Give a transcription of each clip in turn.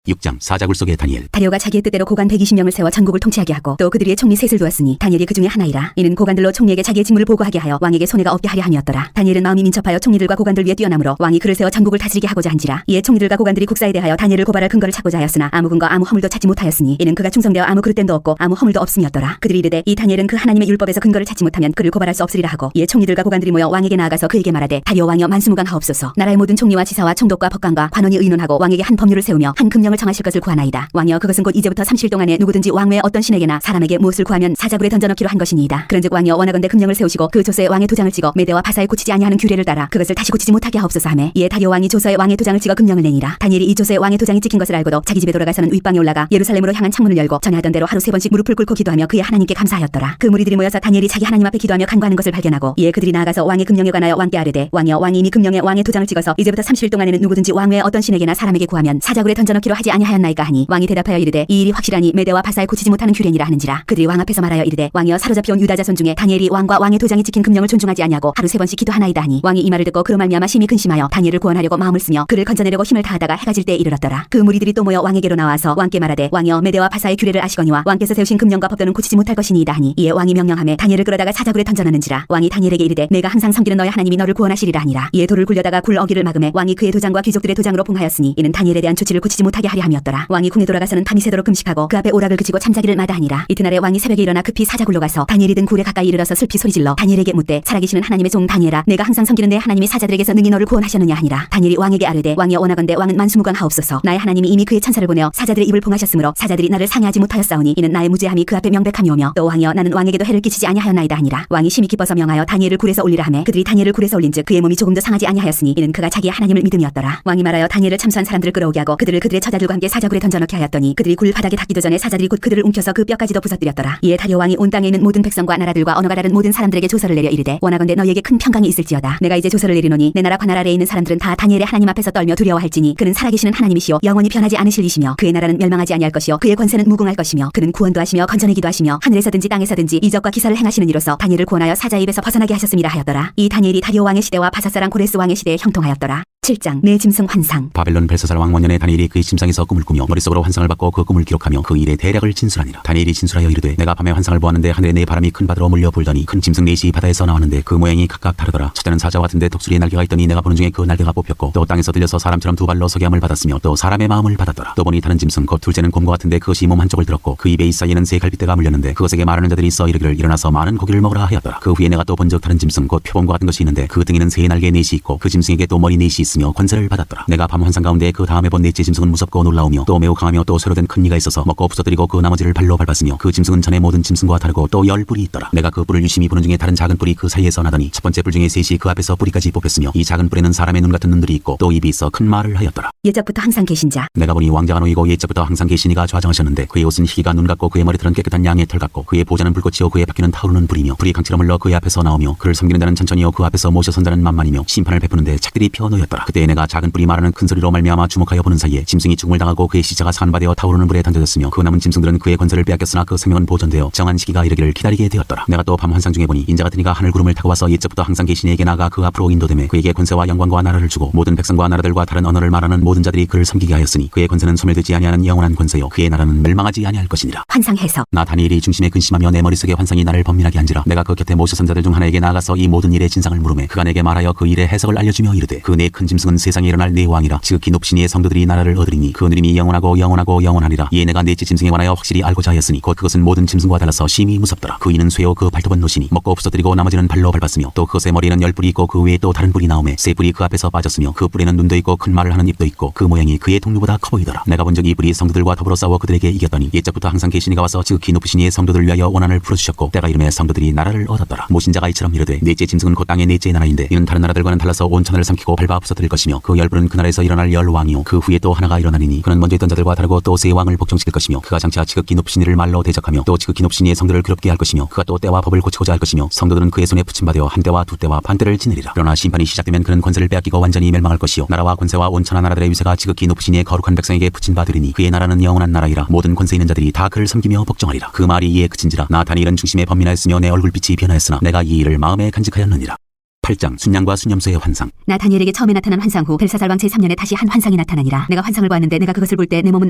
6장 사자굴 속의 다니엘. 다리오가 자기의 뜻대로 고관 120명을 세워 전국을 통치하게 하고 또 그들 위에 총리 셋을 두었으니 다니엘이 그 중에 하나이라. 이는 고관들로 총리에게 자기의 직무를 보고하게 하여 왕에게 손해가 없게 하려 함이었더라. 다니엘은 마음이 민첩하여 총리들과 고관들 위에 뛰어나므로 왕이 그를 세워 전국을 다스리게 하고자 한지라. 이에 총리들과 고관들이 국사에 대하여 다니엘을 고발할 근거를 찾고자 하였으나 아무 근거 아무 허물도 찾지 못하였으니 이는 그가 충성되어 아무 그릇됨도 없고 아무 허물도 없음이었더라. 그들이 이르되 이 다니엘은 그 하나님의 율법에서 근거를 찾지 못하면 그를 고발할 수 없으리라 하고 이에 총리들과 고관들이 모여 왕에게 나아가서 그에게 말하되 다리오 왕이여 만수무강하옵소서. 나라의 모든 총리와 지사와 총독과 법관과 관원이 의논하고 왕에게 한 법률을 세우며 한 금령을 정하실 것을 구하나이다. 왕이여 그것은 곧 이제부터 30일 동안에 누구든지 왕 외에 어떤 신에게나 사람에게 무엇을 구하면 사자굴에 던져넣기로 한 것이니이다. 그런즉 왕이여 원하건대 금령을 세우시고 그 조서에 왕의 도장을 찍어 메대와 바사에 고치지 아니하는 규례를 따라 그것을 다시 고치지 못하게 하옵소서 하매 이에 다리오 왕이 조서에 왕의 도장을 찍어 금령을 내니라. 다니엘이 이 조서에 왕의 도장이 찍힌 것을 알고도 자기 집에 돌아가서는 윗방에 올라가 예루살렘으로 향한 창문을 열고 전에 하던 대로 하루 3번씩 무릎을 꿇고 기도하며 그의 하나님께 감사하였더라. 그 무리들이 모여서 다니엘이 자기 하나님 앞에 기도하며 간구하는 것을 발견하고 이에 그들이 나아가서 왕의 금령에 관하여 왕께 아뢰되 왕이여 왕이 이미 금령에 왕의 도장을 찍어서 이제부터 30일 동안에는 누구든지 왕 외에 어떤 신에게나 사람에게 구하면 사자굴에 던져넣기로 하지 아니하였나이까 하니 왕이 대답하여 이르되 이 일이 확실하니 메대와 바사에 고치지 못하는 규례니라 하는지라. 그들이 왕 앞에서 말하여 이르되 왕이여 사로잡혀온 유다 자손 중에 다니엘이 왕과 왕의 도장이 찍힌 금령을 존중하지 아니하고 하루 3번씩 기도하나이다 하니 왕이 이 말을 듣고 그로 말미암아 심히 근심하여 다니엘을 구원하려고 마음을 쓰며 그를 건져내려고 힘을 다하다가 해가 질 때에 이르렀더라. 그 무리들이 또 모여 왕에게로 나와서 왕께 말하되 왕이여 메대와 바사의 규례를 아시거니와 왕께서 세우신 금령과 법도는 고치지 못할 것이니이다 하니 이에 왕이 명령하매 다니엘을 끌어다가 사자굴에 던져넣는지라. 왕이 다니엘에게 이르되 내가 항상 섬기는 너의 하나님이 너를 구원하시리라 하니라. 이에 돌을 굴려다가 굴 어기를 막음에 왕이 그의 도장과 귀족들의 도장으로 봉하였으니 이는 다니엘에 대한 조치를 고치지 못하게 하려 함이었더라. 왕이 궁에 돌아가서는 밤이 새도록 금식하고 그 앞에 오락을 그치고 잠자기를 마다하니라. 이튿날에 왕이 새벽에 일어나 급히 사자굴로 가서 다니엘이 든 굴에 가까이 이르러서 슬피 소리질러 다니엘에게 묻되 살아계시는 하나님의 종 다니엘아 내가 항상 섬기는 내 하나님이 사자들에게서 능히 너를 구원하셨느냐 하니라. 다니엘이 왕에게 아뢰되 왕이여 원하건대 왕은 만수무강하옵소서. 나의 하나님이 이미 그의 천사를 보내어 사자들의 입을 봉하셨으므로 사자들이 나를 상해하지 못하였사오니 이는 나의 무죄함이 그 앞에 명백함이오며 또 왕이여 나는 왕에게도 해를 끼치지 아니하였나이다 하니라. 왕이 심히 기뻐서 명하여 다니엘을 굴에서 올리라 하매 그들이 다니엘을 굴에서 올린즉 그의 몸이 조금도 상하지 아니하였으니 이는 그가 자기의 하나님을 믿음이었더라. 왕이 말하여 다니엘을 참수한 사람들을 끌어오게 하고 그들을 그들의 처자들과 함께 사자굴에 던져넣게 하였더니 그들이 굴 바닥에 닿기도 전에 사자들이 곧 그들을 움켜서 그 뼈까지도 부서뜨렸더라. 이에 다리오 왕이 온 땅에 있는 모든 백성과 나라들과 언어가 다른 모든 사람들에게 조서를 내려 이르되 원하건대 너희에게 큰 평강이 있을지어다. 내가 이제 조서를 내리노니 내 나라 관할 아래에 있는 사람들은 다 다니엘의 하나님 앞에서 떨며 두려워할지니 그는 살아계시는 하나님이시오 영원히 변하지 않으실 이시며 그의 나라는 멸망하지 아니할 것이요 그의 권세는 무궁할 것이며 그는 구원도 하시며 건져내기도 하시며 하늘에서든지 땅에서든지 이적과 기사를 행하시는 이로서 다니엘을 구원하여 사자의 입에서 벗어나게 하셨음이라 하였더라. 이 다니엘이 다리오 왕의 시대와 바사사랑 고레스 왕의 시대에 형통하였더라. 7장 내 짐승 환상. 바벨론 벨사살 왕 원년에 다니엘이 그의 침상에서 꿈을 꾸며 머릿속으로 환상을 받고 그 꿈을 기록하며 그 일의 대략을 진술하니라. 다니엘이 진술하여 이르되 내가 밤에 환상을 보았는데 하늘에 네 바람이 큰 바다로 몰려 불더니 큰 짐승 넷이 바다에서 나왔는데 그 모양이 각각 다르더라. 첫째는 사자 같은데 독수리의 날개가 있더니 내가 보는 중에 그 날개가 뽑혔고 또 땅에서 들려서 사람처럼 두 발로 서게 함을 받았으며 또 사람의 마음을 받았더라. 또 보니 다른 짐승 곧 둘째는 곰과 같은데 그것이 몸 한쪽을 들었고 그 입에 이사이에는 세 갈빗대가 물렸는데 그것에게 말하는 자들이 있어 이르기를 일어나서 많은 고기를 먹으라 하였더라. 그 후에 내가 또 본즉 다른 짐승 곧 표범과 같은 것이 있는데 그 등에는 세 날개 넷이 있고 그 짐승에게 또 머리 넷이 있으며 권세를 받았더라. 내가 밤 환상 가운데 그 다음에 본 넷째 짐승은 무섭고 놀라우며 또 매우 강하며 또 쇠로 된 큰 이가 있어서 먹고 부서뜨리고 그 나머지를 발로 밟았으며 그 짐승은 전에 모든 짐승과 다르고 또 10뿔이 있더라. 내가 그 뿔을 유심히 보는 중에 다른 작은 뿔이 그 사이에서 나더니 첫 번째 뿔 중에 셋이 그 앞에서 뿌리까지 뽑혔으며 이 작은 뿔에는 사람의 눈 같은 눈들이 있고 또 입이 있어 큰 말을 하였더라. 옛적부터 항상 계신 자. 내가 보니 왕자가 놓이고 옛적부터 항상 계신 이가 좌정하셨는데 그의 옷은 희가 눈 같고 그의 머리털은 깨끗한 양의 털 같고 그의 보좌는 불꽃이요 그의 바퀴는 타오르는 불이며 불이 강처럼 흘러 그의 앞에서 나오며 그를 섬기는 자는 천천히요 그 앞에서 모셔 선 자는 만만이며 심판을 베푸는데 착들이 펴 놓였더라. 그때 내가 작은 뿔이 말하는 큰 소리로 말미암아 주목하여 보는 사이에 짐승이 죽음을 당하고 그의 시체가 산바되어 타오르는 불에 던져졌으며 그 남은 짐승들은 그의 권세를 빼앗겼으나 그 생명은 보존되어 정한 시기가 이르기를 기다리게 되었더라. 내가 또 밤 환상 중에 보니 인자 같은 이가 하늘 구름을 타고 와서 옛적부터 항상 계신 이에게 나가 그 앞으로 인도되매 그에게 권세와 영광과 나라를 주고 모든 백성과 나라들과 다른 언어를 말하는 모든 자들이 그를 섬기게 하였으니 그의 권세는 소멸되지 아니하는 영원한 권세요 그의 나라는 멸망하지 아니할 것이니라. 환상 해석. 나 다니엘이 중심에 근심하며 내 머릿속에 환상이 나를 범민하게 한지라 내가 그 곁에 모셔 선 자들 중 하나에게 나아가서 이 모든 일의 진상을 물으매 그가 내게 말하여 그 일의 해석을 알려주며 이르되 그 네 큰 짐승은 세상에 일어날 네 왕이라 지극히 높으신 이의 성도들이 나라를 얻으리니 그 누림이 영원하고 영원하고 영원하리라. 이에 내가 넷째 짐승에 관하여 확실히 알고자 하였으니 곧 그것은 모든 짐승과 달라서 심히 무섭더라. 그 이는 쇠요 그 발톱은 노시니 먹고 부서뜨리고 나머지는 발로 밟았으며 또 그것의 머리에는 10뿔이 있고 그 위에 또 다른 뿔이 나오매 세 뿔이 그 앞에서 빠졌으며 그 뿔에는 눈도 있고 큰 말을 하는 입도 있고 그 모양이 그의 동류보다 커 보이더라. 내가 본 적 이 뿔이 성도들과 더불어 싸워 그들에게 이겼더니 옛적부터 항상 계신 이가 와서 지극히 높으신 이의 성도들을 위하여 원한을 풀어주셨고 때가 이름에 성도들이 나라를 얻었더라. 모신자가 이처럼 이르되 넷째 짐승은 곧 땅의 넷째 나라인데 이는 다른 나라들과는 달라서 온 천하를 삼키고 밟아 부서뜨릴 것이며 그 10뿔은 그 나라에서 일어날 왕이요 그 후에 또 하나가 일어나리니 그는 먼저 있던 자들과 다르고 또 세 왕을 복종시킬 것이며 그가 장차 지극히 높으신 이를 말로 대적하며 또 지극히 높으신 이의 성도를 괴롭게 할 것이며 그가 또 때와 법을 고치고자 할 것이며 성도들은 그의 손에 붙임받아 한 때와 두 때와 반 때를 지내리라. 그러나 심판이 시작되면 그는 권세를 빼앗기고 완전히 멸망할 것이요 나라와 권세와 온 천하 나라들의 위세가 지극히 높으신 이의 거룩한 백성에게 붙임받으리니 그의 나라는 영원한 나라이라. 모든 권세 있는 자들이 다 그를 섬기며 복종하리라. 그 말이 이에 그친지라. 나 다니엘은 중심에 범민하였으며 내 얼굴빛이 변하였으나 내가 이 일을 마음에 간직하였느니라. 8장 순양과 순염소의 환상. 나 다니엘에게 처음에 나타난 환상 후 벨사살 왕 제3년에 다시 한 환상이 나타나니라. 내가 환상을 보았는데 내가 그것을 볼 때 내 몸은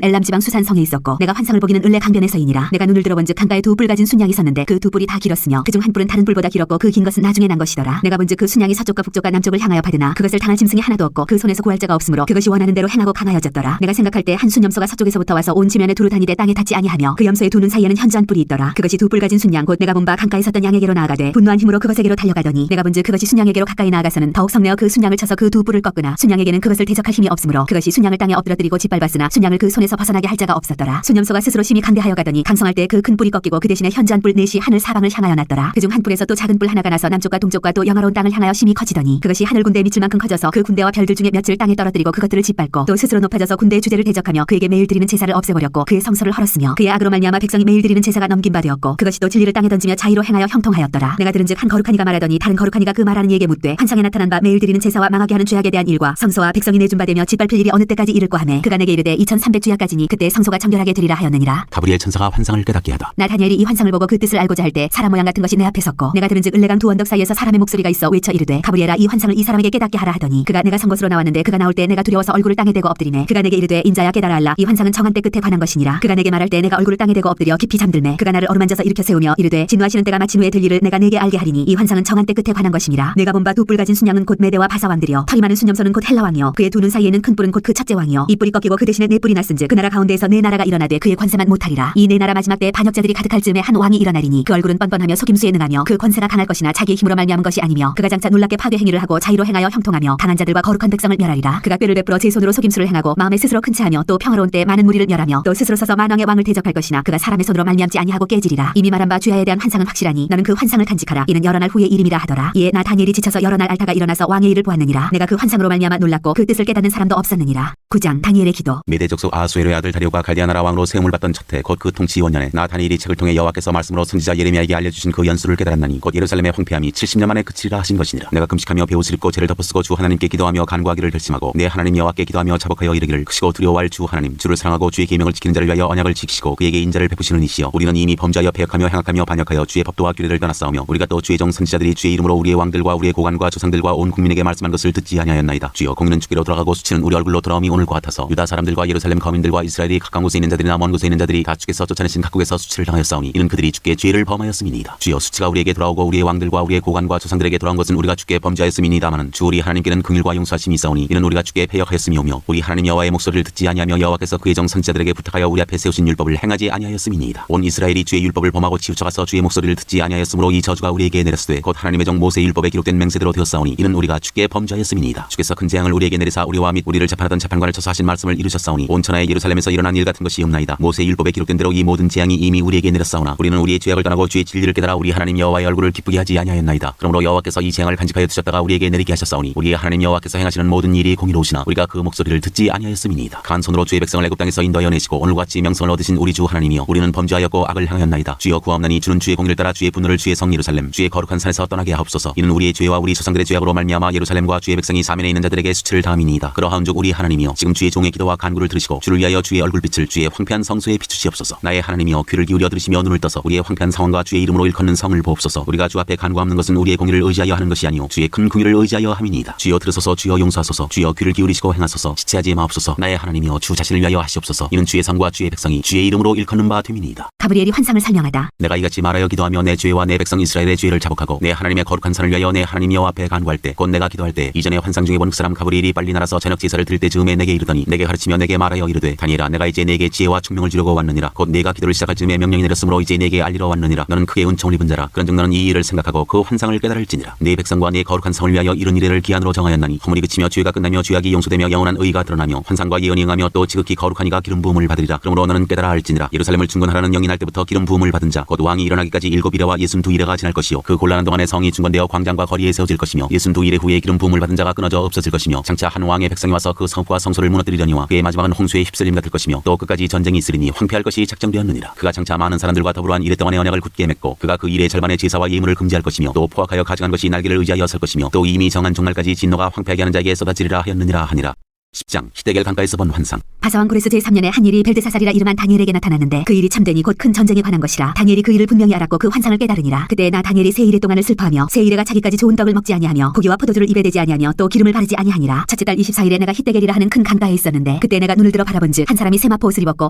엘람 지방 수산 성에 있었고 내가 환상을 보기는 을레 강변에서이니라. 내가 눈을 들어본즉 강가에 두 뿔 가진 순양이 있었는데 그 두 뿔이 다 길었으며 그중 한 뿔은 다른 뿔보다 길었고 그 긴 것은 나중에 난 것이더라. 내가 본즉 그 순양이 서쪽과 북쪽과 남쪽을 향하여 받으나 그것을 당할 짐승이 하나도 없고 그 손에서 구할 자가 없으므로 그것이 원하는 대로 행하고 강하여졌더라. 내가 생각할 때 한 순염소가 서쪽에서부터 와서 온 지면에 두루 다니되 땅에 닿지 아니하며 그 염소의 두 눈 사이에는 현저한 뿔이 있더라. 그것이 두 뿔 가진 순양 곧 내가 본 바 강가에 섰던 양에게로 나아가되 분노한 힘으로 그것에게로 달려가더니 내가 본즉 그것이 순양에게로 가까이 나아가서는 더욱 성내어 그 순양을 쳐서 그 두 뿔을 꺾으나 순양에게는 그것을 대적할 힘이 없으므로 그것이 순양을 땅에 엎드러뜨리고 짓밟았으나 순양을 그 손에서 벗어나게 할 자가 없었더라. 순염소가 스스로 심히 강대하여 가더니 강성할 때 그 큰 뿔이 꺾이고 그 대신에 현저한 뿔 넷이 하늘 사방을 향하여 났더라. 그중 한 뿔에서 또 작은 뿔 하나가 나서 남쪽과 동쪽과 또 영화로운 땅을 향하여 심히 커지더니 그것이 하늘 군대에 미칠 만큼 커져서 그 군대와 별들 중에 몇을 땅에 떨어뜨리고 그것들을 짓밟고 또 스스로 높아져서 군대의 주제를 대적하며 그에게 매일 드리는 제사를 없애버렸고 그의 성소를 헐었으며 그의 악으로 말미암아 백성이 매일 드리는 제사가 넘긴 바 되었고 그것이 또 진리를 땅에 던지며 자의로 행하여 형통하였더라. 내가 들은즉 한 거룩한 이가 말하더니 다른 거룩한 이가 그 말하는 이에게 묻되 환상에 나타난 바 매일 드리는 제사와 망하게 하는 죄악에 대한 일과 성소와 백성이 내준 바 되며 짓밟힐 일이 어느 때까지 이를꼬 하매 그가 내게 이르되 2300주야까지니 그때 성소가 정결하게 되리라 하였느니라. 가브리엘 천사가 환상을 깨닫게 하다. 나 다니엘이 이 환상을 보고 그 뜻을 알고자 할 때 사람 모양 같은 것이 내 앞에 섰고 내가 들은즉 을레강 두 언덕 사이에서 사람의 목소리가 있어 외쳐 이르되 가브리엘아 이 환상을 이 사람에게 깨닫게 하라 하더니 그가 내가 선 곳으로 나왔는데 그가 나올 때 내가 두려워서 얼굴을 땅에 대고 엎드리매 그가 내게 이르되 인자야 깨달아 알라 이 환상은 정한 때 끝에 관한 것이니라. 그가 내게 말할 때 내가 얼굴을 땅에 대고 엎드려 깊이 잠들매 그가 나를 어루만져서 일으켜 세우며 이르되 진노하시는 때가 마친 후에 될 일을 내가 네게 알게 하리니 이 환상은 정한 때 끝에 관한 것이니라. 내가 본 바 두 뿔 가진 순양은 곧 메대와 바사 왕들이요 털이 많은 순염소는 곧 헬라 왕이요 그의 두 눈 사이에는 큰 뿔은 곧 그 첫째 왕이요 이 뿔이 꺾이고 그 대신에 네 뿔이 났은즉 그 나라 가운데에서 네 나라가 일어나되 그의 권세만 못하리라. 이 네 나라 마지막 때에 반역자들이 가득할 즈음에 한 왕이 일어나리니 그 얼굴은 뻔뻔하며 속임수에 능하며 그 권세가 강할 것이나 자기의 힘으로 말미암은 것이 아니며 그가 장차 놀랍게 파괴 행위를 하고 자의로 행하여 형통하며 강한 자들과 거룩한 백성을 멸하리라. 그가 꾀를 베풀어 제 손으로 속임수를 행하고 마음에 스스로 큰 채하며 또 평화로운 때 많은 무리를 멸하며 또 스스로 서서 만왕의 왕을 대적할 것이나 그가 사람의 손으로 말미암지 아니하고 깨지리라. 이미 말한 바 주야에 대한 환상은 확실하니 너는 그 환상을 간직하라. 이는 여러 날 후의 일임이라 하더라. 이에 나 다니엘이 지쳐서 여러 날 앓다가 일어나서 왕의 일을 보았느니라. 내가 그 환상으로 말미암아 놀랐고 그 뜻을 깨닫는 사람도 없었느니라. 9장 다니엘의 기도. 메대 족속 아하수에로의 아들 다리오가 갈대아 나라 왕으로 세움을 받던 첫해 곧 그 통치 2년에 나 다니엘이 책을 통해 여호와께서 말씀으로 선지자 예레미야에게 알려주신 그 연수를 깨달았나니 곧 예루살렘의 황폐함이 70년 만에 그치리라 하신 것이니라. 내가 금식하며 베옷을 입고 죄를 덮어쓰고 주 하나님께 기도하며 간구하기를 결심하고 내 하나님 여호와께 기도하며 자복하여 이르기를 크시고 두려워할 주 하나님 주를 사랑하고 주의 계명을 지키는 자를 위하여 언약을 지키시고 그에게 인자를 베푸시는 이시여 우리는 이미 범죄하여 패역하며 행악하며 반역하여 주의 법도와 규례를 떠났사오며 우리가 또 주의 종 선지자들이 주의 이름으로 우리의 왕들과 우리의 고관과 조상들과 온 국민에게 말씀한 것을 듣지 아니하였나이다. 주여 공의는 주께로 돌아가고 수치는 우리 얼굴로 돌아옴이 오늘과 같아서 유다 사람들과 예루살렘 거민들과 이스라엘이 가까운 곳에 있는 자들이나 먼 곳에 있는 자들이 다 주께서 쫓아내신 각국에서 수치를 당하였사오니 이는 그들이 주께 죄를 범하였음이니이다. 주여 수치가 우리에게 돌아오고 우리의 왕들과 우리의 고관과 조상들에게 돌아온 것은 우리가 주께 범죄하였음이니이다마는 주 우리 하나님께는 긍휼과 용서하심이 있사오니 이는 우리가 주께 패역하였음이오며 우리 하나님 여호와의 목소리를 듣지 아니하며 여호와께서 그의 정 선지자들에게 부탁하여 우리 앞에 세우신 율법을 행하지 아니하였음이니이다. 온 이스라엘이 주의 율법을 범하고 치우쳐가서 주의 목소리를 듣지 아니하였으므로 이 저주가 우리에게 내렸으되 곧 하나님의 정 모세의 율법에 기록된 맹세대로 되었사오니 이는 우리가 주께 범죄하였음이니이다. 주께서 큰 재앙을 우리에게 내리사 우리와 및 우리를 재판하던 재판관을 쳐서 하신 말씀을 이루셨사오니 온 천하의 예루살렘에서 일어난 일 같은 것이 없나이다. 모세의 율법에 기록된 대로 이 모든 재앙이 이미 우리에게 내렸사오나 우리는 우리의 죄악을 떠나고 주의 진리를 깨달아 우리 하나님 여호와의 얼굴을 기쁘게 하지 아니하였나이다. 그러므로 여호와께서 이 재앙을 간직하여 두셨다가 우리에게 내리게 하셨사오니 우리의 하나님 여호와께서 행하시는 모든 일이 공의로우시나 우리가 그 목소리를 듣지 아니하였음이니이다. 강한 손으로 주의 백성을 애굽 땅에서 인도하여 내시고 오늘같이 명성을 얻으신 우리 주 하나님이여 우리는 범죄하였고 악을 행하였나이다. 주여 구하옵나니 주는 주의 공의를 따라 주의 분노를 주의 성 예루살렘 주의 거룩한 산에서 떠나게 하옵소서. 이는 우리의 죄와 우리 조상들의 죄악으로 말미암아 예루살렘과 주의 백성이 사면에 있는 자들에게 수치를 당함이니이다. 그러하온즉 우리 하나님이여 지금 주의 종의 기도와 간구를 들으시고 주를 위하여 주의 얼굴빛을 주의 황폐한 성소에 비추시옵소서. 나의 하나님이여 귀를 기울여 들으시며 눈을 떠서 우리의 황폐한 상황과 주의 이름으로 일컫는 성을 보옵소서. 우리가 주 앞에 간구하는 것은 우리의 공의를 의지하여 하는 것이 아니오 주의 큰 긍휼을 의지하여 함이니이다. 주여 들으소서 주여 용서하소서 주여 귀를 기울이시고 행하소서 지체하지 마옵소서. 나의 하나님이여 주 자신을 위하여 하시옵소서. 이는 주의 성과 주의 백성이 주의 이름으로 일컫는 바 됨이니이다. 가브리엘이 환상을 설명하다. 내가 이같이 말하여 기도하며 내 죄와 내 백성 이스라엘의 죄를 자복하고 내 하나님의 거룩한 산을 위하여 내 하나님 여호와 앞에 간구할 때 곧 내가 기도할 때 이전에 환상 중에 본 그 사람 가브리엘이 빨리 날아서 저녁 제사를 드릴 때 즈음에 내게 이르더니 내게 가르치며 내게 말하여 이르되 다니엘아 내가 이제 내게 지혜와 총명을 주려고 왔느니라. 곧 내가 기도를 시작할 즈음에 명령이 내렸으므로 이제 내게 알리러 왔느니라. 너는 크게 은총을 입은 자라. 그런즉 너는 이 일을 생각하고 그 환상을 깨달을지니라. 네 백성과 네 거룩한 성을 위하여 이른 이래를 기한으로 정하였나니 허물이 그치며 죄가 끝나며 죄악이 용서되며 영원한 의가 드러나며 환상과 예언이 응하며 또 지극히 거룩한 이가 기름 부음을 받으리라. 그러므로 너는 깨달아 알지니라. 예루살렘을 중건하라는 영이 날 때부터 기름 부음을 받은 자 곧 왕이 일어나기까지 7일에와 62일에가 지날 것이요 그 곤란한 동안에 성이 중건되어 광장과 거리에 세워질 것이며 62일 후에 기름 부음을 받은 자가 끊어져 없어질 것이며 장차 한 왕의 백성이 와서 그 성읍과 성소를 무너뜨리려니와 그의 마지막은 홍수의 휩쓸림 같을 것이며 또 끝까지 전쟁이 있으리니 황폐할 것이 작정되었느니라. 그가 장차 많은 사람들과 더불어 한 이래 동안의 언약을 굳게 맺고 그가 그 일의 절반의 제사와 예물을 금지할 것이며 또 포악하여 가져간 것이 날개를 의지하여 설 것이며 또 이미 정한 종말까지 진노가 황폐하게 하는 자에게 쏟아지리라 하였느니라 하니라. 10장 히데겔 강가에서 본 환상. 바사왕 고레스 제3년에 한 일이 벨드사살이라 이름한 다니엘에게 나타났는데 그 일이 참되니 곧 큰 전쟁에 관한 것이라. 다니엘이 그 일을 분명히 알았고 그 환상을 깨달으니라. 그때 나 다니엘이 세 일의 동안을 슬퍼하며 세 일에가 자기까지 좋은 떡을 먹지 아니하며 고기와 포도주를 입에 대지 아니하며 또 기름을 바르지 아니하니라. 첫째 달 24일에 내가 히데겔이라 하는 큰 강가에 있었는데 그때 내가 눈을 들어 바라본즉 한 사람이 세마포 옷을 입었고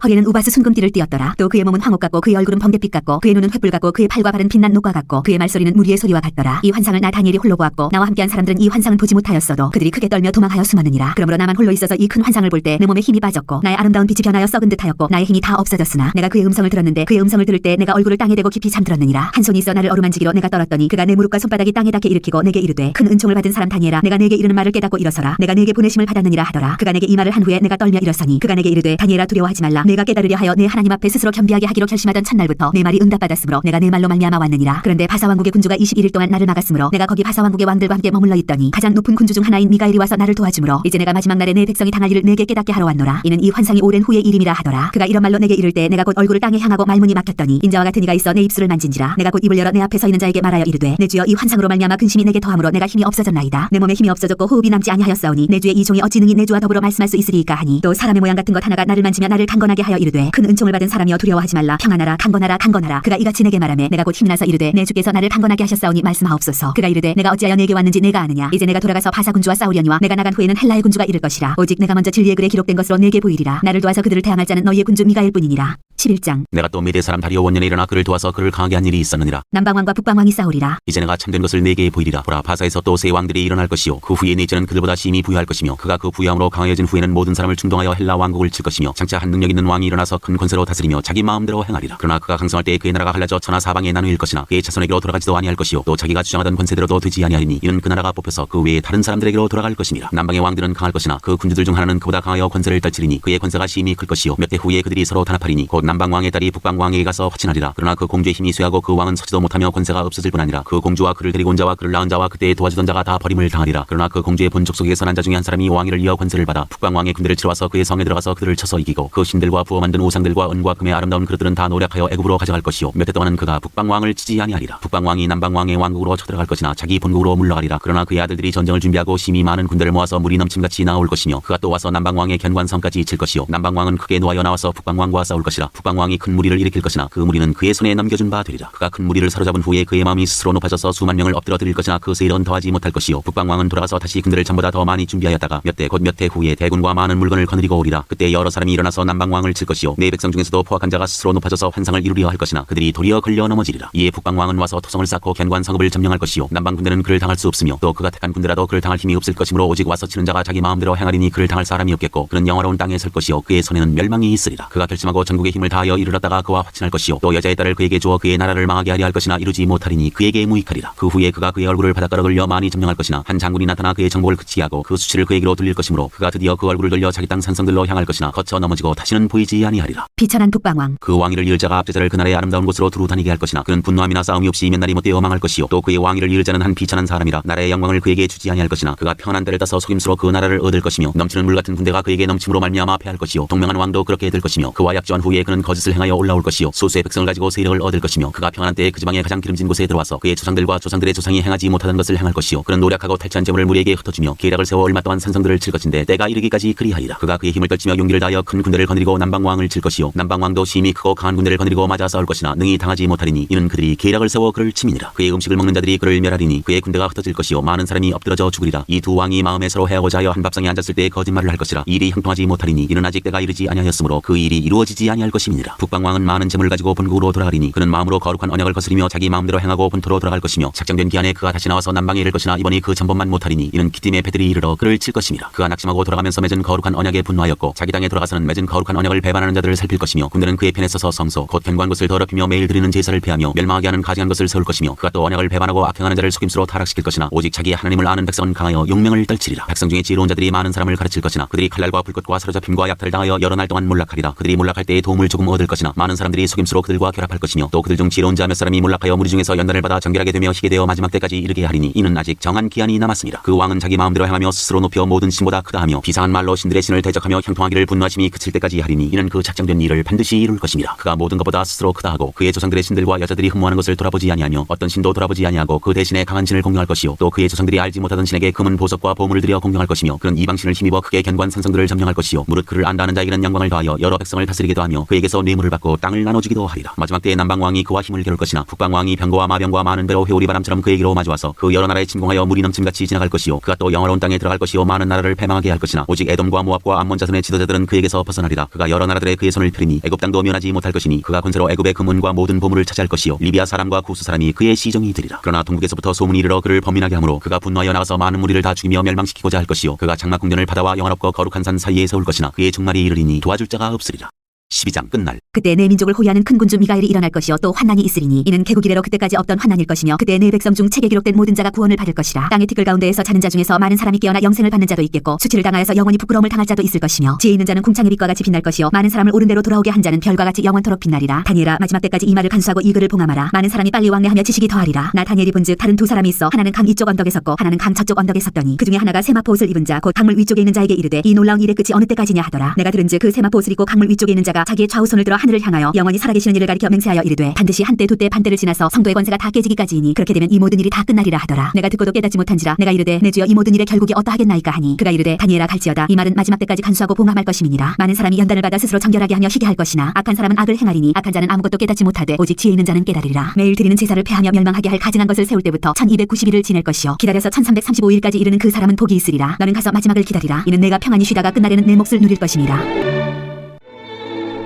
허리에는 우바스 순금띠를 띠었더라. 또 그의 몸은 황옥 같고 그의 얼굴은 번갯빛 같고 그의 눈은 횃불 같고 그의 팔과 발은 빛난 녹과 같고 그의 말소리는 무리의 소리와 같더라. 이 환상을 나 다니엘이 홀로 보았고 나와 함께한 사람들은 이 환상을 보지 못하였어도 그들이 크게 떨며 도망하여 숨었느니라. 그러므로 나만 홀로 있어서 이 큰 환상을 볼 때 내 몸에 힘이 빠졌고 나의 아름다운 빛이 변하여 썩은 듯하였고 나의 힘이 다 없어졌으나 내가 그의 음성을 들었는데 그의 음성을 들을 때 내가 얼굴을 땅에 대고 깊이 잠들었느니라. 한 손이 있어 나를 어루만지기로 내가 떨었더니 그가 내 무릎과 손바닥이 땅에 닿게 일으키고 내게 이르되 큰 은총을 받은 사람 다니엘아 내가 내게 이르는 말을 깨닫고 일어서라. 내가 내게 보내심을 받았느니라 하더라. 그가 내게 이 말을 한 후에 내가 떨며 일어서니 그가 내게 이르되 다니엘아 두려워하지 말라. 내가 깨달으려 하여 내 하나님 앞에 스스로 겸비하게 하기로 결심하던 첫날부터 내 말이 응답받았으므로 내가 내 말로 말미암아 왔느니라. 그런데 바사왕국의 군주가 21일 동안 나를 막았으므로 내가 거기 바사왕국의 왕들과 함께 머물러 있더니 가장 높은 군주 중 하나인 미가엘이 와서 나를 도와주므로 이제 내가 마지막 날에 내 백성이 당할 일을 내게 깨닫게 하러 왔노라. 이는 이 환상이 오랜 후의 일임이라 하더라. 그가 이런 말로 내게 이를 때 내가 곧 얼굴을 땅에 향하고 말문이 막혔더니 인자와 같은 이가 있어 내 입술을 만진지라. 내가 곧 입을 열어 내 앞에 서 있는 자에게 말하여 이르되 내 주여 이 환상으로 말미암아 근심이 내게 더함으로 내가 힘이 없어졌나이다. 내 몸에 힘이 없어졌고 호흡이 남지 아니하였사오니 내 주의 이 종이 어찌 능히 내 주와 더불어 말씀할 수 있으리이까 하니 또 사람의 모양 같은 것 하나가 나를 만지며 나를 강건하게 하여 이르되 큰 은총을 받은 사람이여 두려워하지 말라. 평안하라 강건하라 강건하라. 그가 이같이 내게 말하매 내가 곧 힘이 나서 이르되 내 주께서 나를 강건하게 하셨사오니 말씀하옵소서. 그가 이르되 내가 어찌하여 내게 왔는지 내가 아느냐. 이제 내가 돌아가서 바사 군주와 싸우려니와 내가 나간 후에는 헬라의 군주가 이를 것이라. 오직 내가 먼저 진리의 글에 기록된 것으로 내게 보이리라. 나를 도와서 그들을 대항할 자는 너희의 군주 미가엘 뿐이니라. 11장 내가 또 메대 사람 다리오 원년에 일어나 그를 도와서 그를 강하게 한 일이 있었느니라. 남방왕과 북방왕이 싸우리라. 이제 내가 참된 것을 네게 보이리라. 보라 바사에서 또 세 왕들이 일어날 것이요 그 후에 네 죄는 그들보다 심히 부유할 것이며 그가 그 부유함으로 강해진 후에는 모든 사람을 충동하여 헬라 왕국을 칠 것이며 장차 한 능력 있는 왕이 일어나서 큰 권세로 다스리며 자기 마음대로 행하리라. 그러나 그가 강성할 때에 그의 나라가 갈라져 천하 사방에 나누일 것이나 그의 자손에게로 돌아가지도 아니할 것이요 또 자기가 주장하던 권세대로도 되지 아니하리니 이는 그 나라가 뽑혀서 그 외에 다른 사람들에게로 돌아갈 것이니라. 남방의 왕들은 강할 것이나 그 군주들 중 하나는 그보다 강하여 권세를 떨치리니 그의 권세가 심히 클 것이요 몇 대 후에 그들이 서로 단합하리니 곧 남방 왕의 딸이 북방 왕에게 가서 화친하리라. 그러나 그 공주의 힘이 쇠하고 그 왕은 서지도 못하며 권세가 없어질 뿐 아니라 그 공주와 그를 데리고 온 자와 그를 낳은 자와 그때에 도와주던 자가 다 버림을 당하리라. 그러나 그 공주의 본족 속에서 난 자 중에 한 사람이 왕위를 이어 권세를 받아 북방 왕의 군대를 치러 와서 그의 성에 들어가서 그들을 쳐서 이기고 그 신들과 부어 만든 우상들과 은과 금의 아름다운 그릇들은 다 노략하여 애굽으로 가져갈 것이요 몇 대 동안은 그가 북방 왕을 치지 아니하리라. 북방 왕이 남방 왕의 왕국으로 쳐들어갈 것이나 자기 본국으로 물러가리라. 그러나 그의 아들들이 전쟁을 준비하고 심히 많은 군대를 모아서 물이 넘침같이 나올 것이며 그가 또 와서 남방 왕의 견관성까지 칠 것이요 남방 왕은 크게 노하여 나와서 북방 왕과 싸울 것이라. 북방 왕이 큰 무리를 일으킬 것이나 그 무리는 그의 손에 넘겨준 바 되리라. 그가 큰 무리를 사로잡은 후에 그의 마음이 스스로 높아져서 수만 명을 엎드려 드릴 것이나 그 세일은 더하지 못할 것이요 북방 왕은 돌아가서 다시 군대를 전보다 더 많이 준비하였다가 몇 대 곧 몇 해 후에 대군과 많은 물건을 거느리고 오리라. 그때 여러 사람이 일어나서 남방 왕을 칠 것이요 내 백성 중에서도 포악한 자가 스스로 높아져서 환상을 이루려 할 것이나 그들이 도리어 걸려 넘어지리라. 이에 북방 왕은 와서 토성을 쌓고 견관 성읍을 점령할 것이요 남방 군대는 그를 당할 수 없으며 또 그가 택한 군대라도 그를 당할 힘이 없을 것이므로 오직 와서 치는 자가 자기 마음대로 행하리니 그를 당할 사람이 없겠고 그는 영화로운 땅에 설 것이요 그의 손에는 멸망이 있으리라. 그가 결심하고 전국의 힘을 다하여 이르렀다가 그와 화친할 것이요 또 여자의 딸을 그에게 주어 그의 나라를 망하게 하려 할 것이나 이루지 못하리니 그에게 무익하리라. 그 후에 그가 그의 얼굴을 바닷가로 돌려 많이 점령할 것이나 한 장군이 나타나 그의 정복을 그치게 하고 그 수치를 그에게로 돌릴 것이므로 그가 드디어 그 얼굴을 돌려 자기 땅 산성들로 향할 것이나 거쳐 넘어지고 다시는 보이지 아니하리라. 비천한 북방왕 그 왕위를 이을 자가 압제자를 그 나라의 아름다운 곳으로 두루 다니게 할 것이나 그는 분노함이나 싸움이 없이 몇 날이 못되어 망할 것이요 또 그의 왕위를 이을 자는 한 비천한 사람이라 나라의 영광을 그에게 주지 아니할 것이나 그가 평안한 때를 따서 속임수로 그 나라를 얻을 것이며 넘치는 물 같은 군대가 그에게 넘침으로 말미암아 패할 것이요 동명한 왕도 그렇게 될 것이며 그와 약조한 후에 그는 거짓을 행하여 올라올 것이요 소수의 백성을 가지고 세력을 얻을 것이며 그가 평안한 때에 그 지방의 가장 기름진 곳에 들어와서 그의 조상들과 조상들의 조상이 행하지 못하던 것을 행할 것이요 그는 노력하고 탈취한 재물을 무리에게 흩어주며 계략을 세워 얼마 동안 산성들을 칠 것인데 때가 이르기까지 그리하리라. 그가 그의 힘을 떨치며 용기를 다하여 큰 군대를 거느리고 남방 왕을 칠 것이요 남방 왕도 심히 크고 강한 군대를 거느리고 맞아 싸울 것이나 능히 당하지 못하리니 이는 그들이 계략을 세워 그를 치민이라. 그의 음식을 먹는 자들이 그를 멸하리니 그의 군대가 흩어질 것이요 많은 사람이 엎드러져 죽으리라. 이 두 왕이 마음에 서로 해하고자 하여 한 밥상에 앉았을 때 거짓말을 할 것이라. 이 일이 형통하지 못하리니 이는 아직 때가 이르지 아니하였으므로 그 일이 이루어지지 아니할 것임이니라. 북방 왕은 많은 재물을 가지고 본국으로 돌아가리니 그는 마음으로 거룩한 언약을 거스리며 자기 마음대로 행하고 본토로 돌아갈 것이며 작정된 기한에 그가 다시 나와서 남방에 이를 것이나 이번이 그 전번만 못하리니 이는 기띔의 패들이 이르러 그를 칠 것임이라. 그가 낙심하고 돌아가면서 맺은 거룩한 언약에 분노하였고 자기 땅에 돌아가서는 맺은 거룩한 언약을 배반하는 자들을 살필 것이며 군대는 그의 편에 서서 성소 곧 견고한 곳을 더럽히며 매일 드리는 제사를 폐하며 멸망하게 하는 가증한 것을 세울 것이며 그가 또 언약을 배반하고 악행하는 자를 속임수로 타락시킬 것이나 오직 자기 하나님을 아는 백성은 강하여 용맹을 떨치리라. 백성 중에 지혜로운 자들이 많은 사람을 가르칠 것이나 그들이 칼날과 불꽃과 사로잡힘과 약탈을 당하여 여러 날 동안 몰락하리라. 그들이 몰락할 때에 도움을 조금 조금 얻을 것이나 많은 사람들이 속임수로 그들과 결합할 것이며 또 그들 중 지혜로운 자 몇 사람이 몰락하여 무리 중에서 연단을 받아 정결하게 되며 희게 되어 마지막 때까지 이르게 하리니 이는 아직 정한 기한이 남았습니다. 그 왕은 자기 마음대로 행하며 스스로 높여 모든 신보다 크다 하며 비상한 말로 신들의 신을 대적하며 형통하기를 분노하심이 그칠 때까지 하리니 이는 그 작정된 일을 반드시 이룰 것입니다. 그가 모든 것보다 스스로 크다 하고 그의 조상들의 신들과 여자들이 흠모하는 것을 돌아보지 아니하며 어떤 신도 돌아보지 아니하고 그 대신에 강한 신을 공경할 것이요 또 그의 조상들이 알지 못하던 신에게 금은 보석과 보물을 들여 공경할 것이며 그런 이방신을 힘입어 크게 견고한 산성들을 점령할 것이요 무릇 그를 안다는 자에게는 영광을 더하여 여러 백성을 다스리기도 하며 그에게서 뇌물을 받고 땅을 나눠주기도 하리라. 마지막 때에 남방왕이 그와 힘을 겨룰 것이나 북방왕이 병거와 마병과 많은 배로 회오리 바람처럼 그에게로 마주와서 그 여러 나라에 침공하여 물이 넘침같이 지나갈 것이요 그가 또 영화로운 땅에 들어갈 것이요 많은 나라를 패망하게 할 것이나 오직 에돔과 모압과 암몬 자손의 지도자들은 그에게서 벗어나리라. 그가 여러 나라들의 그의 손을 펴리니 애굽 땅도 면하지 못할 것이니 그가 군세로 애굽의 금은과 모든 보물을 차지할 것이요 리비아 사람과 구스 사람이 그의 시종이 되리라. 그러나 동북에서부터 소문이 이르러 그를 범인하게 하므로 그가 분노하여 나가서 많은 무리를 다 죽이며 멸망시키고자 할 것이요 그가 장막 궁전을 바다와 영화롭고 거룩한 산 사이에 세울 것이나 그의 종말이 이르리니 도와줄 자가 없으리라. 12장 끝날. 그때 내 민족을 호위하는 큰 군주 미가엘이 일어날 것이요 또 환난이 있으리니 이는 개국 이래로 그때까지 없던 환난일 것이며 그때 내 백성 중 책에 기록된 모든 자가 구원을 받을 것이라. 땅의 티끌 가운데에서 자는 자 중에서 많은 사람이 깨어나 영생을 받는 자도 있겠고 수치를 당하여서 영원히 부끄러움을 당할 자도 있을 것이며 지혜 있는 자는 궁창의 빛과 같이 빛날 것이요 많은 사람을 옳은 대로 돌아오게 한 자는 별과 같이 영원토록 빛나리라. 다니엘아 마지막 때까지 이 말을 간수하고 이 글을 봉함하라. 많은 사람이 빨리 왕래하며 지식이 더하리라. 나 다니엘이 본즉 다른 두 사람이 있어 하나는 강 이쪽 언덕에 섰고 하나는 강 저쪽 언덕에 섰더니 그 중에 하나가 세마포 옷을 입은 자 곧 강물 위쪽에 있는 자에게 이르되 이 놀라운 일의 끝이 어느 때까지냐 하더라. 내가 들은즉 그 세마포 옷을 입고 강물 위쪽에 있는 자가 자기의 좌우 손을 들어 하늘을 향하여 영원히 살아계시는 이를 가리켜 맹세하여 이르되 반드시 한때 두때 반때를 지나서 성도의 권세가 다 깨지기까지이니 그렇게 되면 이 모든 일이 다 끝나리라 하더라. 내가 듣고도 깨닫지 못한지라. 내가 이르되 내 주여 이 모든 일의 결국이 어떠하겠나이까 하니 그가 이르되 다니엘아 갈지어다. 이 말은 마지막 때까지 간수하고 봉함할 것임이니라. 많은 사람이 연단을 받아 스스로 정결하게 하며 희게 할 것이나 악한 사람은 악을 행하리니 악한 자는 아무것도 깨닫지 못하되 오직 지혜 있는 자는 깨달으리라. 매일 드리는 제사를 폐하며 멸망하게 할 가증한 것을 세울 때부터 1290일을 지낼 것이요 기다려서 1335일까지 이르는 그 사람은 복이 있으리라. 너는 가서 마지막을 기다리라. 이는 내가 평안히 쉬다가 끝날에는 내 몫을 누릴 것임이라.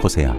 호세아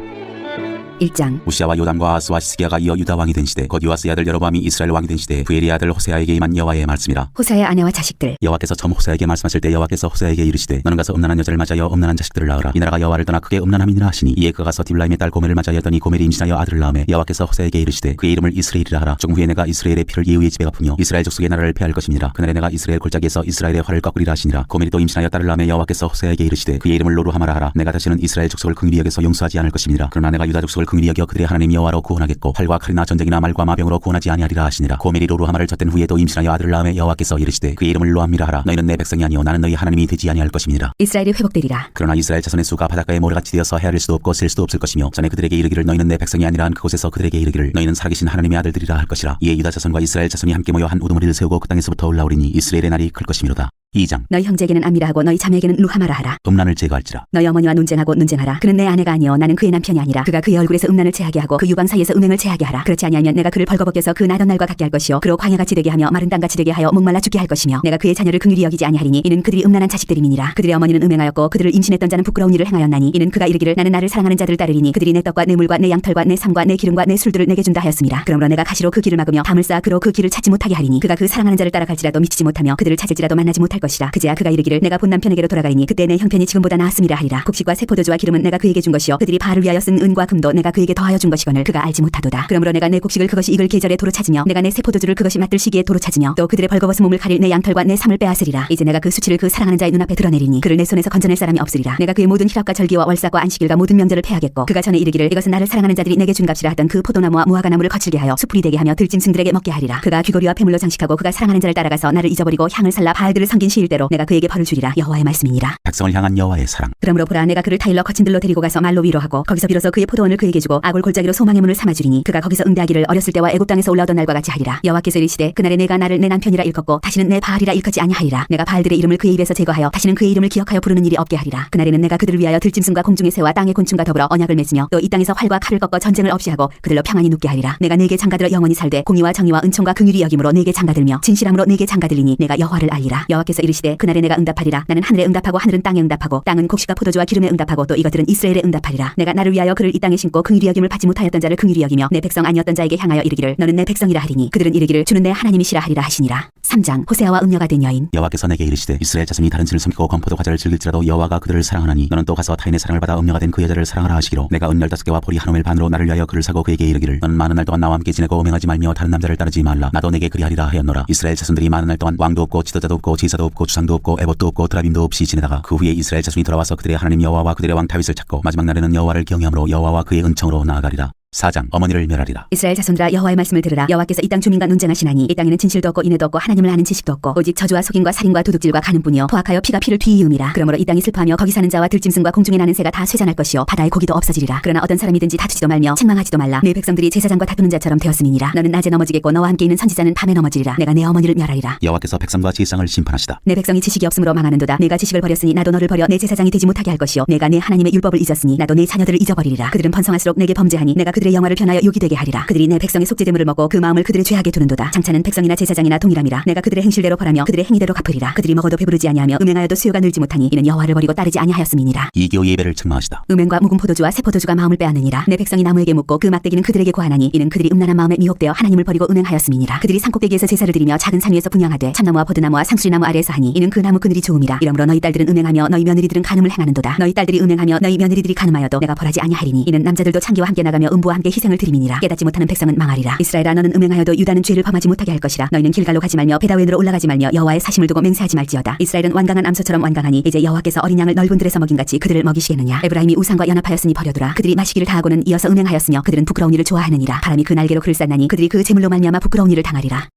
1장. 우시아와 요담과 아스와 시스기야가 이어 유다 왕이 된 시대 곧 요아스의 아들 여로보암이 이스라엘 왕이 된 시대 부엘의 아들 호세아에게 임한 여호와의 말씀이라. 호세아의 아내와 자식들. 여호와께서 처음 호세아에게 말씀하실 때 여호와께서 호세아에게 이르시되 너는 가서 음란한 여자를 맞아여 음란한 자식들을 낳으라. 이 나라가 여호와를 떠나 크게 음란함이니라 하시니 이에 그가 가서 딥라임의 딸 고멜을 맞아였더니 고멜이 임신하여 아들을 낳으매 여호와께서 호세아에게 이르시되 그의 이름을 이스라엘이라 하라. 조금 후에 내가 이스라엘의 피를 예후의 집에 갚으며 이스라엘 족속의 나라를 패할 것임이니라. 그날에 내가 이스라엘 골짜기에서 이스라엘의 활을 꺾으리라 하시니라. 고멜이 또 임신하여 딸을 낳으매 여호와께서 호세아에게 이르시되 그의 이름을 로루하마라 하라. 내가 다시는 이스라엘 족속을 긍휼히 여겨서 용서하지 않을 것임이니라. 그러나 내가 유다 족속을 긍휼히 여겨 그들의 하나님 여호와로 구원하겠고 활과 칼이나 전쟁이나 말과 마병으로 구원하지 아니하리라 하시니라. 고멜이 로루하마를 젖된 후에 또 임신하여 아들을 낳으며 여호와께서 이르시되 그의 이름을 로암미라 하라. 너희는 내 백성이 아니요 나는 너희 하나님이 되지 아니할 것임이니라. 이스라엘이 회복되리라. 그러나 이스라엘 자손의 수가 바닷가에 모래같이 되어서 헤아릴 수도 없고 셀 수도 없을 것이며 전에 그들에게 이르기를 너희는 내 백성이 아니라 한 그곳에서 그들에게 이르기를 너희는 살아계신 하나님의 아들들이라 할 것이라. 이에 유다 자손과 이스라엘 자손이 함께 모여 한 우두머리를 세우고 그 땅에서부터 올라오리니 이스라엘의 날이 클 것이미로다. 2장. 너희 형제에게는 암미라 하고 너희 자매에게는 루하마라 하라. 음란을 제거할지라. 너희 어머니와 논쟁하고 논쟁하라. 그는 내 아내가 아니요 나는 그의 남편이 아니라. 그가 그의 얼굴에서 음란을 제하게 하고 그 유방 사이에서 음행을 제하게 하라. 그렇지 아니하면 내가 그를 벌거벗겨서 그 나던 날과 같게 할 것이요 그로 광야같이 되게 하며 마른 땅같이 되게 하여 목말라 죽게 할 것이며 내가 그의 자녀를 긍휼히 여기지 아니하리니 이는 그들이 음란한 자식들임이니라. 그들의 어머니는 음행하였고 그들을 임신했던 자는 부끄러운 일을 행하였나니 이는 그가 이르기를 나는 나를 사랑하는 자들을 따르리니 그들이 내 떡과 내 물과 내 양털과 내 삶과 내 기름과 내 술들을 내게 준다 하였습니다. 그러므로 내가 가시로 그 길을 막으며 밤을 쌓아 그로 그 길을 찾지 못하게 하리니 그가 그 사랑하는 자를 따라갈지라도 미치지 못하며 그들을 찾을지라도 만나지 못할 것이라. 그제야 그가 이르기를 내가 본 남편에게로 돌아가리니 그때 내 형편이 지금보다 나았음이라 하리라. 곡식과 새 포도주와 기름은 내가 그에게 준 것이요 그들이 바알을 위하여 쓴 은과 금도 내가 그에게 더하여 준 것이거늘 그가 알지 못하도다. 그러므로 내가 내 곡식을 그것이 익을 계절에 도로 찾으며 내가 내 새 포도주를 그것이 맛들 시기에 도로 찾으며 또 그들의 벌거벗은 몸을 가릴 내 양털과 내 삶을 빼앗으리라. 이제 내가 그 수치를 그 사랑하는 자의 눈앞에 드러내리니 그를 내 손에서 건져낼 사람이 없으리라. 내가 그의 모든 희락과 절기와 월삭과 안식일과 모든 명절을 패하겠고 그가 전에 이르기를 이것은 나를 사랑하는 자들이 내게 준 값이라 하던 그 포도나무와 무화과나무를 거칠게 하여 수풀이 되게 하며 들짐승들에게 먹게 하리라. 그가 귀고리와 폐물로 장식하고 그가 사랑하는 자를 따라가서 나를 잊어버리고 향을 살라 바알들을 섬긴 시일대로 내가 그에게 벌을 주리라. 여호와의 말씀이니라. 백성을 향한 여호와의 사랑. 그러므로 보라 내가 그를 타일러 거친 들로 데리고 가서 말로 위로하고 거기서 비로소 그의 포도원을 그에게 주고 아골 골짜기로 소망의 문을 삼아주리니 그가 거기서 응대하기를 어렸을 때와 애굽 땅에서 올라오던 날과 같이 하리라. 여호와께서 이르시되 그날에 내가 나를 내 남편이라 일컫고 다시는 내 바알이라 일컫지 아니하리라. 내가 바알들의 이름을 그의 입에서 제거하여 다시는 그의 이름을 기억하여 부르는 일이 없게 하리라. 그날에는 내가 그들을 위하여 들짐승과 공중의 새와 땅의 곤충과 더불어 언약을 맺으며 또 이 땅에서 활과 칼을 꺾어 전쟁을 없이 하고 그들로 평안히 눕게 하리라. 내가 네게 장가들어 영원히 살되 공의와 정의와 은총과 긍휼이 여김으로 네게 장가들며 진실함으로 네게 장가들리니 내가 여호와를 알리라. 여호와께서 이르시되 그날에 내가 응답하리라. 나는 하늘에 응답하고 하늘은 땅에 응답하고 땅은 곡식과 포도주와 기름에 응답하고 또 이것들은 이스라엘에 응답하리라. 내가 나를 위하여 그를 이 땅에 심고 긍휼히 여김을 받지 못하였던 자를 긍휼히 여기며 내 백성 아니었던 자에게 향하여 이르기를 너는 내 백성이라 하리니 그들은 이르기를 주는 내 하나님이시라 하리라 하시니라. 3장. 호세아와 음녀가 된 여인. 여호와께서 내게 이르시되 이스라엘 자손이 다른 신을 섬기고 건포도 과자를 즐길지라도 여호와가 그들을 사랑하나니 너는 또 가서 타인의 사랑을 받아 음녀가 된 그 여자를 사랑하라 하시기로 내가 은 15개와 보리 한 오멜 반으로 나를 위하여 그를 사고 그에게 이르기를 너는 많은 날 동안 나와 함께 지내고 음행하지 말며 다른 남자를 따르지 말라. 나도 내게 그리하리라 하였노라. 이스라엘 자손들이 많은 날 동안 왕도 없고 지도자도 없고 제사도 없고 주상도 없고 에봇도 없고 드라빔도 없이 지내다가 그 후에 이스라엘 자손이 돌아와서 그들의 하나님 여호와와 그들의 왕 다윗을 찾고 마지막 날에는 여호와를 경외함으로 여호와와 그의 은총으로 나아가리라. 4장 어머니를 멸하리라. 이스라엘 자손들아 여호와의 말씀을 들으라. 여호와께서 이 땅 주민과 논쟁하시나니 이 땅에는 진실도 없고 인애도 없고 하나님을 아는 지식도 없고 오직 저주와 속임과 살인과 도둑질과 간음뿐이요 포악하여 피가 피를 뒤이음이라. 그러므로 이 땅이 슬퍼하며 거기 사는 자와 들짐승과 공중에 나는 새가 다 쇠잔할 것이요 바다의 고기도 없어지리라. 그러나 어떤 사람이든지 다투지도 말며 책망하지도 말라. 내 백성들이 제사장과 다투는 자처럼 되었음이니라. 너는 낮에 넘어지겠고 너와 함께 있는 선지자는 밤에 넘어지리라. 내가 내 어머니를 멸하리라. 여호와께서 백성과 제사장을 심판하시다. 내 백성이 지식이 없으므로 망하는도다. 내가 지식을 버렸으니 나도 너를 버려 내 제사장이 되지 못하게 할 것이요 내가 내 하나님의 율법을 잊었으니 나도 내 자녀들을 잊어버리리라. 그들은 번성할수록 내게 범죄하니 내가 그들의 영화를 변하여 욕이 되게 하리라. 그들이 내 백성의 속죄제물을 먹고 그 마음을 그들의 죄하게 두는도다. 장차는 백성이나 제사장이나 동일함이라. 내가 그들의 행실대로 벌하며 그들의 행위대로 갚으리라. 그들이 먹어도 배부르지 아니하며 음행하여도 수요가 늘지 못하니 이는 여호와를 버리고 따르지 아니하였음이니라. 이교 예배를 책망하시다. 음행과 묵은 포도주와 새 포도주가 마음을 빼앗느니라. 내 백성이 나무에게 묻고 그 막대기는 그들에게 고하나니 이는 그들이 음란한 마음에 미혹되어 하나님을 버리고 음행하였음이니라. 그들이 산꼭대기에서 제사를 드리며 작은 산 위에서 분향하되 참나무와 버드나무와 상수리나무 아래에서 하니 이는 그 나무 그늘이 좋음이라. 이러므로 너희 딸들은 음행하며 너희 며느리들은 간음을 행하는도다. 너희 딸들이 음행하며 너희 며느리들이 간음하여도 내가 벌하지 아니하리니 이는 남자들도 창기와 함께 나가며 음부와 함께 희생을 드림이니라. 깨닫지 못하는 백성은 망하리라. 이스라엘아 너는 음행하여도 유다는 죄를 범하지 못하게 할 것이라. 너희는 길갈로 가지 말며 베다웬으로 올라가지 말며 여호와의 사심을 두고 맹세하지 말지어다. 이스라엘은 완강한 암소처럼 완강하니 이제 여호와께서 어린 양을 넓은 들에서 먹인같이 그들을 먹이시겠느냐. 에브라임이 우상과 연합하였으니 버려두라. 그들이 마시기를 다하고는 이어서 음행하였으며 그들은 부끄러운 일을 좋아하느니라. 바람이 그 날개로 그를 쌌나니 그들이 그 재물로 말미암아 부끄러운 일을 당하리라.